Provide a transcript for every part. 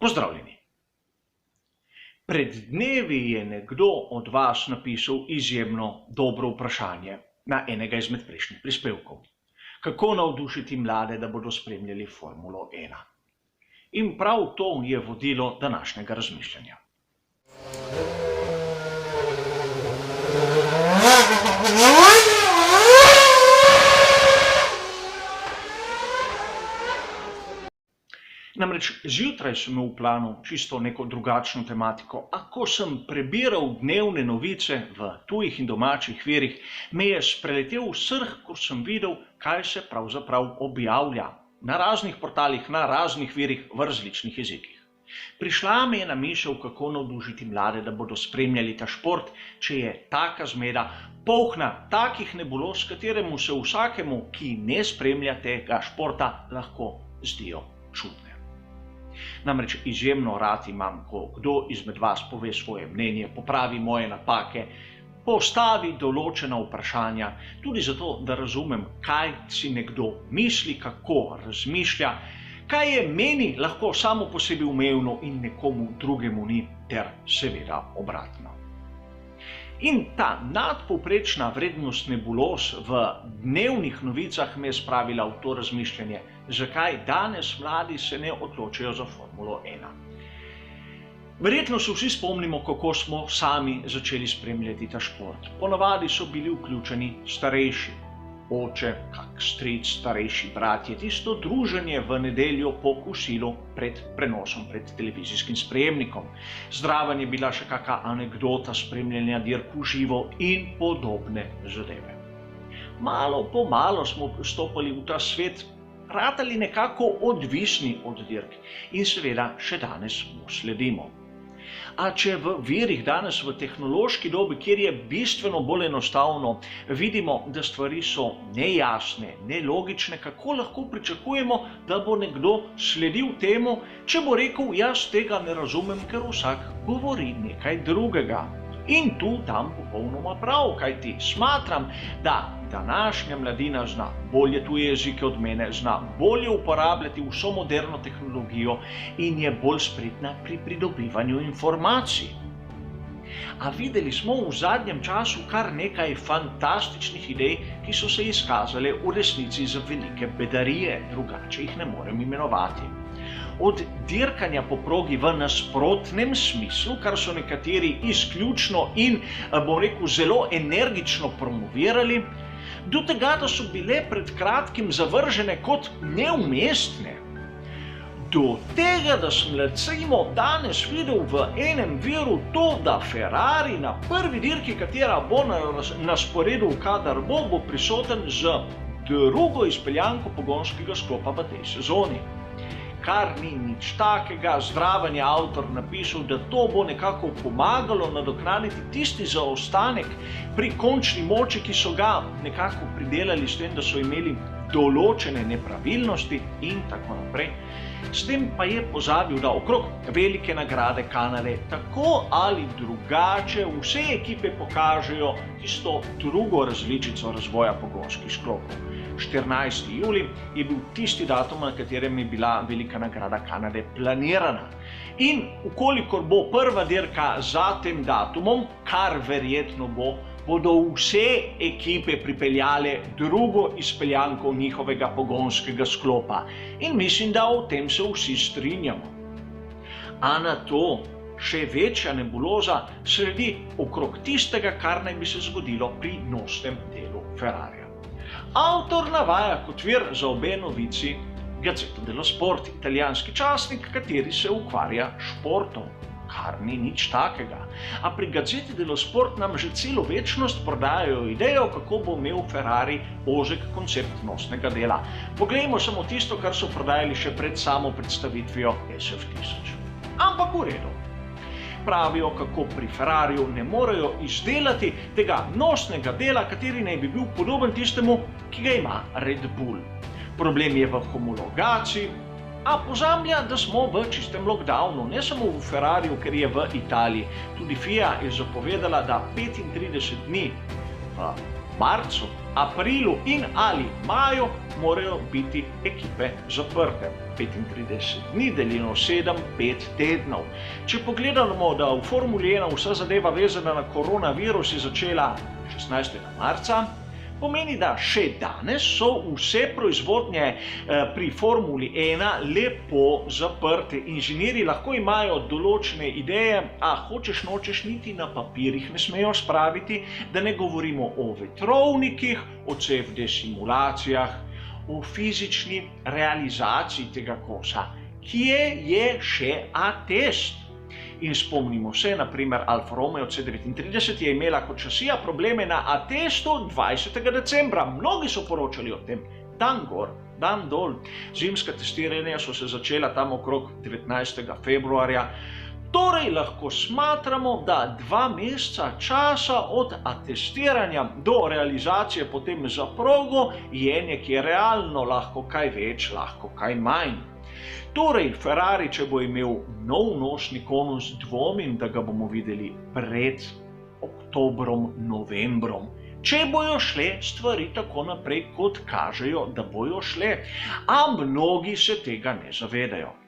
Pozdravljeni. Pred dnevi je nekdo od vas napisal izjemno dobro vprašanje na enega izmed prejšnjih prispevkov. Kako navdušiti mlade, da bodo spremljali Formulo 1? In prav to je vodilo današnjega razmišljanja. Namreč zjutraj sem imel v planu čisto neko drugačno tematiko, a ko sem prebiral dnevne novice v tujih in domačih virih, me je spreletel srh, ko sem videl, kaj se pravzaprav objavlja na raznih portalih, na raznih virih v različnih jezikih. Prišla mi je na misel, kako navdušiti mlade, da bodo spremljali ta šport, če je taka zmeda polna takih nebuloz, kateremu se vsakemu, ki ne spremlja tega športa, lahko zdijo čudne. Namreč izjemno rad imam, ko kdo izmed vas pove svoje mnenje, popravi moje napake, postavi določena vprašanja, tudi zato, da razumem, kaj si nekdo misli, kako razmišlja, kaj je meni lahko samo po sebi umevno in nekomu drugemu ni, ter seveda obratno. In ta nadpovprečna vrednost nebuloz v dnevnih novicah me je spravila v to razmišljanje, zakaj danes mladi se ne odločajo za Formulo 1. Verjetno se vsi spomnimo, kako smo sami začeli spremljati ta šport. Ponavadi so bili vključeni starejši, oče, kak stric, starejši bratje, tisto druženje v nedeljo po kosilu pred prenosom, pred televizijskim sprejemnikom. Zraven je bila še kakšna anekdota spremljanja dirk v živo in podobne zadeve. Malo po malo smo vstopali v ta svet, ratali nekako odvisni od dirk in seveda še danes mu sledimo. A če v virih danes v tehnološki dobi, kjer je bistveno bolj enostavno, vidimo, da stvari so nejasne, nelogične, kako lahko pričakujemo, da bo nekdo sledil temu, če bo rekel, jaz tega ne razumem, ker vsak govori nekaj drugega. In tu tam popolnoma prav, kajti smatram, da današnja mladina zna bolje tuje jezike od mene, zna bolje uporabljati vso moderno tehnologijo in je bolj spretna pri pridobivanju informacij. A videli smo v zadnjem času kar nekaj fantastičnih idej, ki so se izkazale v resnici za velike bedarije, drugače jih ne morem imenovati. Od dirkanja po progi v nasprotnem smislu, kar so nekateri izključno in, bom rekel, zelo energično promovirali, do tega, da so bile pred kratkim zavržene kot neumestne. Do tega, da sem recimo danes videl v enem viru to, da Ferrari na prvi dirki, katera bo na sporedu, kadar bo prisoten z drugo izpeljanko pogonskega sklopa v tej sezoni. Kar ni nič takega, zraven je avtor napisal, da to bo nekako pomagalo nadoknaditi tisti zaostanek pri končni moči, ki so ga nekako pridelali s tem, da so imeli določene nepravilnosti in tako naprej. S tem pa je pozabil, da okrog velike nagrade Kanade tako ali drugače vse ekipe pokažejo tisto drugo različico razvoja pogonskih sklopov. 14. julij je bil tisti datum, na katerem je bila velika nagrada Kanade planirana. In ukolikor bo prva dirka za tem datumom, kar verjetno bo, bodo vse ekipe pripeljale drugo izpeljanko njihovega pogonskega sklopa. In mislim, da o tem se vsi strinjamo. A na to še večja nebuloza sledi okrog tistega, kar naj bi se zgodilo pri nosnem delu Ferrarija. Avtor navaja kot vir za obe novici Gazzetta dello Sport, italijanski časnik, kateri se ukvarja športom, kar ni nič takega. A pri Gazzetti dello Sport nam že celo večnost prodajajo idejo, kako bo imel Ferrari ozek koncept nosnega dela. Poglejmo samo tisto, kar so prodajali še pred samo predstavitvijo SF1000. Ampak v redu. Pravijo, kako pri Ferrariju ne morejo izdelati tega nosnega dela, kateri naj bi bil podoben tistemu, ki ga ima Red Bull. Problem je v homologaciji, a pozablja, da smo v čistem lockdownu, ne samo v Ferrariju, ker je v Italiji. Tudi FIA je zapovedala, da 35 dni v marcu, aprilu in ali maju morajo biti ekipe zaprte. 35 dni deljeno 7, 5 tednov. Če pogledamo, da v Formuli 1 vsa zadeva vezana na koronavirus je začela 16. marca, pomeni, da še danes so vse proizvodnje pri Formuli 1 lepo zaprte. Inženirji lahko imajo določene ideje, a hočeš nočeš niti na papirjih ne smejo spraviti, da ne govorimo o vetrovnikih, o CFD simulacijah, o fizični realizaciji tega kosa. Kje je še atest? In spomnimo se, naprimer Alfa Romeo C39 je imela kot šasija probleme na atestu 20. decembra. Mnogi so poročali o tem. Dan gor, dan dol. Zimska testiranja so se začela tam okrog 19. februarja. Torej lahko smatramo, da 2 meseca časa od atestiranja do realizacije potem za progo je nekje realno, lahko kaj več, lahko kaj manj. Torej, Ferrari, če bo imel nov nošni konus, dvomim, da ga bomo videli pred oktobrom, novembrom. Če bojo šle stvari tako naprej, kot kažejo, da bojo šle, a mnogi se tega ne zavedajo.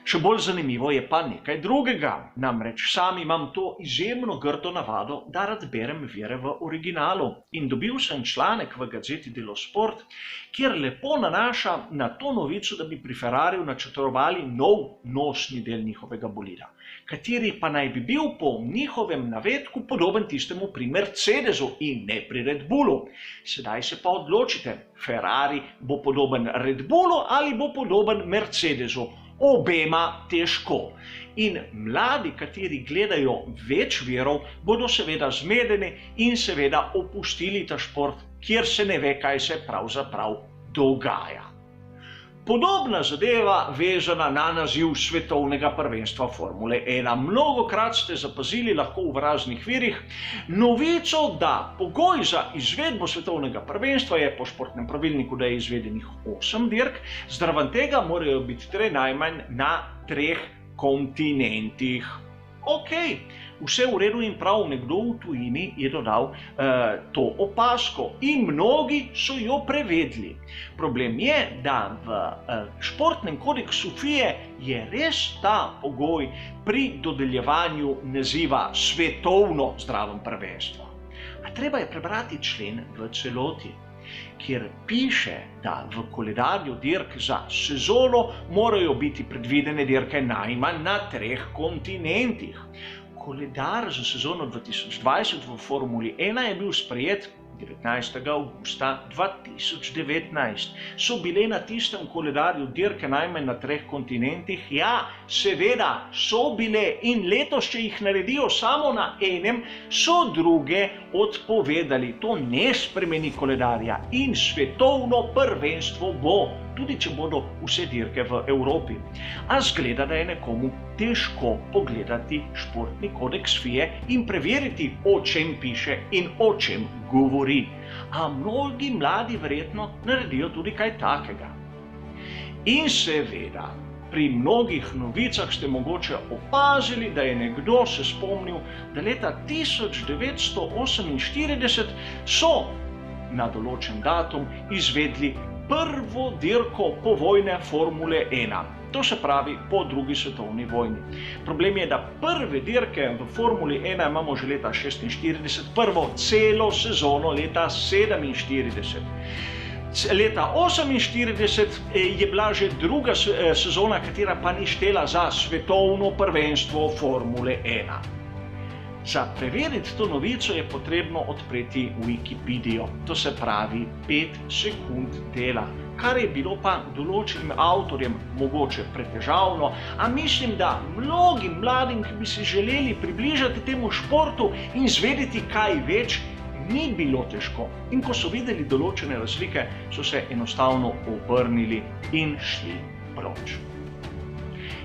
Še bolj zanimivo je pa nekaj drugega, namreč sam imam to izjemno grdo navado, da rad berem vire v originalu. In dobil sem članek v gazeti Delo Sport, kjer lepo nanaša na to novico, da bi pri Ferrariju načrtovali nov nosni del njihovega bolida, kateri pa naj bi bil po njihovem navedku podoben tistemu pri Mercedesu in ne pri Red Bullu. Sedaj se pa odločite, Ferrari bo podoben Red Bullu ali bo podoben Mercedesu. Obema težko. In mladi, kateri gledajo več virov, bodo seveda zmedeni in seveda opustili ta šport, kjer se ne ve, kaj se pravzaprav dogaja. Podobna zadeva vezana na naziv svetovnega prvenstva Formule 1. Mnogokrat ste zapazili lahko v raznih virih novico, da pogoj za izvedbo svetovnega prvenstva je po športnem pravilniku, da je izvedenih 8 dirk, zraven tega morajo biti najmanj na 3 kontinentih. Ok, vse v redu in prav, nekdo v tujini je dodal to opazko in mnogi so jo prevedli. Problem je, da v športnem kodeksu FIA je res ta pogoj pri dodeljevanju naziva svetovno zdravem prvenstvo. A treba je prebrati člen v celoti, kjer piše, da v koledarju dirk za sezono morajo biti predvidene dirke najmanj na 3 kontinentih. Koledar za sezono 2020 v Formuli 1 je bil sprejet 19. avgusta 2019. So bile na tistem koledarju dirke najmanj na 3 kontinentih? Ja, seveda so bile in letos, če jih naredijo samo na enem, so druge odpovedali. To ne spremeni koledarja in svetovno prvenstvo bo, tudi če bodo vse dirke v Evropi. A zgleda, da je nekomu težko pogledati športni kodeks FIA in preveriti, o čem piše in o čem govori. A mnogi mladi verjetno naredijo tudi kaj takega. In seveda, pri mnogih novicah ste mogoče opazili, da je nekdo se spomnil, da leta 1948 so na določen datum izvedli prvo dirko povojne Formule 1. To se pravi po drugi svetovni vojni. Problem je, da prve dirke v Formuli 1 imamo že leta 1946, prvo celo sezono leta 1947. Leta 1948 je bila že druga sezona, katera pa ni štela za svetovno prvenstvo Formule 1. Za preveriti to novico je potrebno odpreti Wikipedijo, to se pravi 5 sekund dela, kar je bilo pa določenim avtorjem mogoče pretežavno, a mislim, da mnogim mladim, ki bi se želeli približati temu športu in zvedeti kaj več, ni bilo težko. In ko so videli določene razlike, so se enostavno obrnili in šli proč.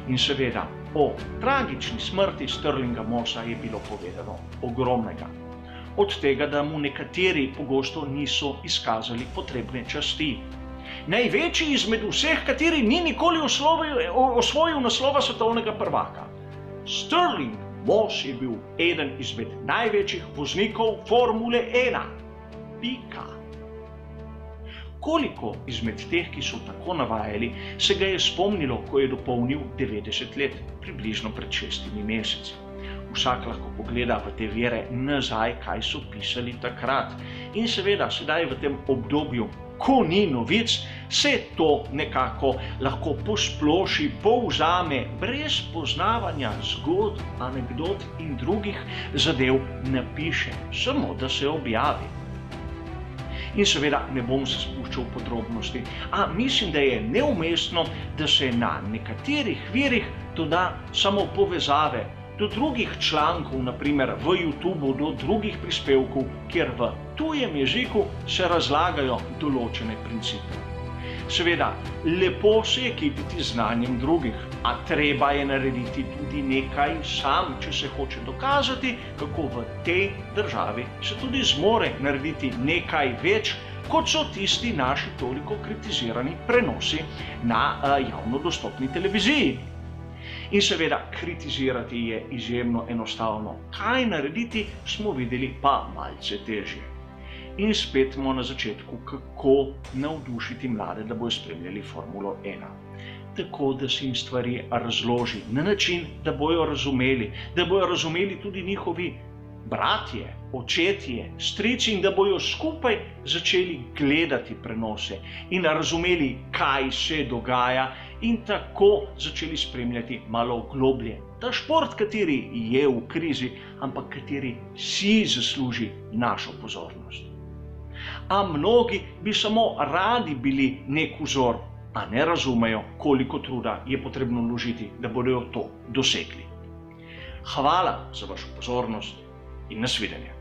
In seveda, o tragični smrti Stirlinga Mossa je bilo povedano ogromnega. Od tega, da mu nekateri pogosto niso izkazali potrebne časti. Največji izmed vseh, kateri ni nikoli osvojil naslova svetovnega prvaka. Stirling Moss je bil eden izmed največjih voznikov Formule 1. Pika. koliko izmed teh, ki so tako navajali, se ga je spomnilo, ko je dopolnil 90 let, približno pred 6 meseci. Vsak lahko pogleda v te vire nazaj, kaj so pisali takrat. In seveda, sedaj v tem obdobju, ko ni novic, se to nekako lahko posploši, povzame, brez poznavanja zgodb, anekdot in drugih zadev napiše, samo da se objavi. In seveda ne bom se spuščal v podrobnosti, a mislim, da je neumestno, da se na nekaterih virih doda samo povezave do drugih člankov, naprimer v YouTubeu, do drugih prispevkov, kjer v tujem jeziku se razlagajo določene principe. Seveda, lepo se je kititi znanjem drugih, a treba je narediti tudi nekaj sam, če se hoče dokazati, kako v tej državi se tudi zmore narediti nekaj več, kot so tisti naši toliko kritizirani prenosi na javno dostopni televiziji. In seveda, kritizirati je izjemno enostavno. Kaj narediti, smo videli pa malce težje. In spet smo na začetku, kako navdušiti mlade, da bojo spremljali Formulo 1. Tako, da se jim stvari razloži na način, da bojo razumeli tudi njihovi bratje, očetje, strici in da bojo skupaj začeli gledati prenose in razumeli, kaj se dogaja in tako začeli spremljati malo globlje ta šport, kateri je v krizi, ampak kateri si zasluži našo pozornost. A mnogi bi samo radi bili nek vzor, a ne razumejo, koliko truda je potrebno vložiti, da bodo to dosegli. Hvala za vašo pozornost in nasvidenje.